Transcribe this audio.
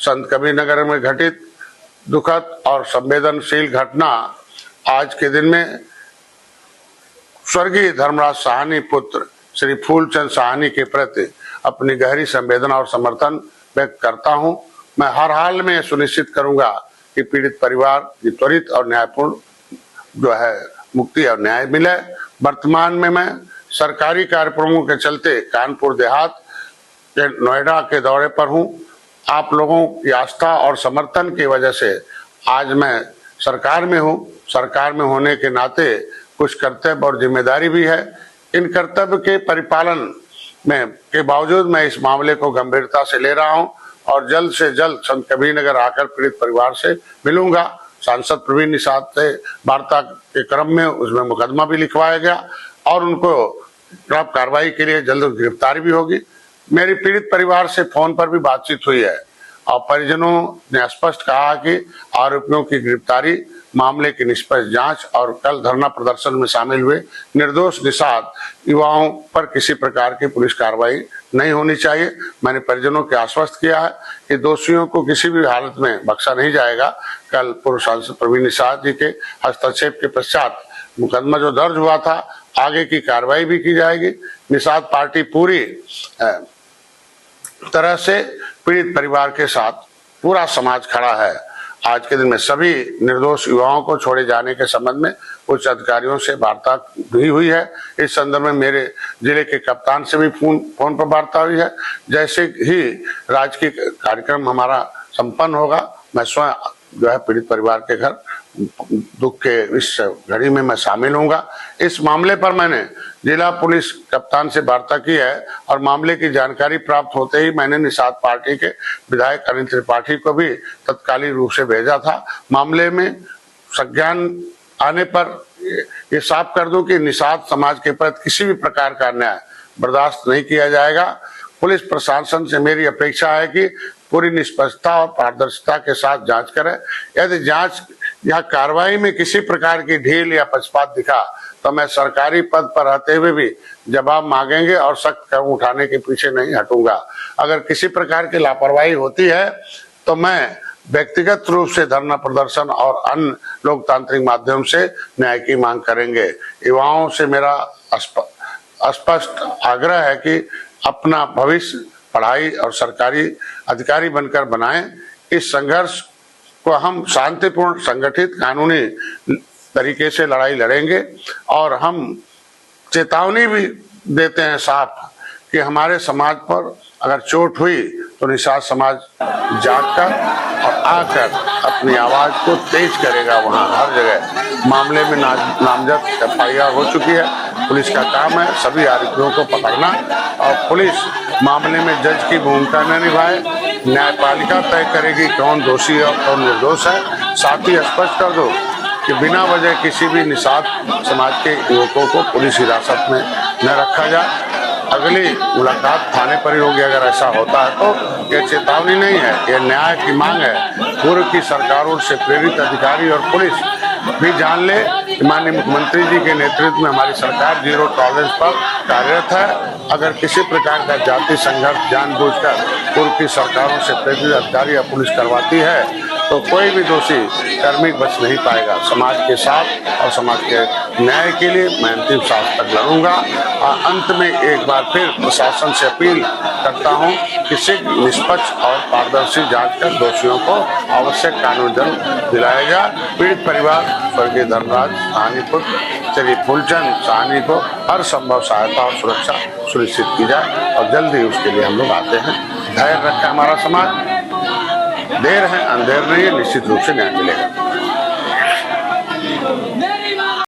संत कबीरनगर में घटित दुखद और संवेदनशील घटना आज के दिन में स्वर्गीय धर्मराज साहनी पुत्र श्री फूलचंद साहनी के प्रति अपनी गहरी संवेदना और समर्थन व्यक्त करता हूं। मैं हर हाल में सुनिश्चित करूंगा कि पीड़ित परिवार की त्वरित और न्यायपूर्ण जो है मुक्ति और न्याय मिले। वर्तमान में मैं सरकारी कार्यक्रमों के चलते कानपुर देहात के नोएडा के दौरे पर हूं। आप लोगों की आस्था और समर्थन की वजह से आज मैं सरकार में हूं। सरकार में होने के नाते कुछ कर्तव्य और जिम्मेदारी भी है। इन कर्तव्य के परिपालन में के बावजूद मैं इस मामले को गंभीरता से ले रहा हूं और जल्द से जल्द संत कबीरनगर आकर पीड़ित परिवार से मिलूंगा। सांसद प्रवीण निषाद से वार्ता के क्रम में उसमें मुकदमा भी लिखवाया गया और उनको कार्रवाई के लिए जल्द गिरफ्तारी भी होगी। मेरी पीड़ित परिवार से फोन पर भी बातचीत हुई है और परिजनों ने स्पष्ट कहा कि आरोपियों की गिरफ्तारी, मामले की निष्पक्ष जांच और कल धरना प्रदर्शन में शामिल हुए निर्दोष निषाद युवाओं पर किसी प्रकार की पुलिस कार्रवाई नहीं होनी चाहिए। मैंने परिजनों को आश्वस्त किया है कि दोषियों को किसी भी हालत में बख्शा नहीं जाएगा। कल पूर्व सांसद प्रवीण निषाद जी के हस्तक्षेप के पश्चात मुकदमा जो दर्ज हुआ था, आगे की कार्रवाई भी की जाएगी। निषाद पार्टी पूरी तरह से पीड़ित परिवार के साथ पूरा समाज खड़ा है। आज के दिन में सभी निर्दोष युवाओं को छोड़े जाने के संबंध में उच्च अधिकारियों से वार्ता भी हुई है। इस संदर्भ में मेरे जिले के कप्तान से भी फोन पर वार्ता हुई है। जैसे ही राजकीय कार्यक्रम हमारा संपन्न होगा, मैं स्वयं जो है पीड़ित परिवार के घर दुख के इस घड़ी में मैं शामिल होऊंगा। इस मामले पर मैंने जिला पुलिस कप्तान से वार्ता की है और मामले की जानकारी प्राप्त होते ही मैंने निषाद पार्टी के विधायक अनिल त्रिपाठी को भी तत्कालीन रूप से भेजा था। मामले में संज्ञान आने पर ये साफ कर दूं कि निषाद समाज के प्रति किसी भी प्रकार का अन्याय बर्दाश्त नहीं किया जाएगा। पुलिस प्रशासन से मेरी अपेक्षा है कि पूरी निष्पक्षता और पारदर्शिता के साथ जांच करें। यदि जांच या कार्रवाई में किसी प्रकार की ढील या पक्षपात दिखा तो मैं सरकारी पद पर रहते हुए भी जवाब मांगेंगे और सख्त कदम उठाने के पीछे नहीं हटूंगा। अगर किसी प्रकार की लापरवाही होती है तो मैं व्यक्तिगत रूप से धरना प्रदर्शन और अन्य लोकतांत्रिक माध्यम से न्याय की मांग करेंगे। युवाओं से मेरा स्पष्ट आग्रह है कि अपना भविष्य पढ़ाई और सरकारी अधिकारी बनकर बनाएं। इस संघर्ष को हम शांतिपूर्ण, संगठित, कानूनी तरीके से लड़ाई लड़ेंगे और हम चेतावनी भी देते हैं साफ कि हमारे समाज पर अगर चोट हुई तो निषाद समाज जागकर और आकर अपनी आवाज को तेज करेगा। वहां हर जगह मामले में नामजद FIR हो चुकी है। पुलिस का काम है सभी आरोपियों को पकड़ना और पुलिस मामले में जज की भूमिका न निभाए। न्यायपालिका तय करेगी कौन दोषी और कौन निर्दोष है। साथ ही स्पष्ट कर दो कि बिना वजह किसी भी निषाद समाज के युवकों को पुलिस हिरासत में न रखा जाए। अगली मुलाकात थाने पर ही होगी। अगर ऐसा होता है तो यह चेतावनी नहीं है, यह न्याय की मांग है। पूर्व की सरकारों से प्रेरित अधिकारी और पुलिस भी जान ले कि माननीय मुख्यमंत्री जी के नेतृत्व में हमारी सरकार जीरो टॉलरेंस पर कार्यरत है। अगर किसी प्रकार का जाति संघर्ष जानबूझकर पूर्व की सरकारों से प्रेरित अधिकारी या पुलिस करवाती है तो कोई भी दोषी कर्मी बच नहीं पाएगा। समाज के साथ और समाज के न्याय के लिए मैं अंतिम सांस तक लड़ूंगा। और अंत में एक बार फिर प्रशासन से अपील करता हूं कि शीघ्र, निष्पक्ष और पारदर्शी जांच कर दोषियों को आवश्यक कानूनी दंड दिलाया जाए। पीड़ित परिवार स्वर्गीय धर्मराज साहनी पुत्र श्री फूलचंद साहनी को हर संभव सहायता और सुरक्षा सुनिश्चित की जाए और जल्द ही उसके लिए हम लोग आते हैं। धैर्य रखें हमारा समाज, देर है अंधेर नहीं है, निश्चित रूप से न्याय मिलेगा।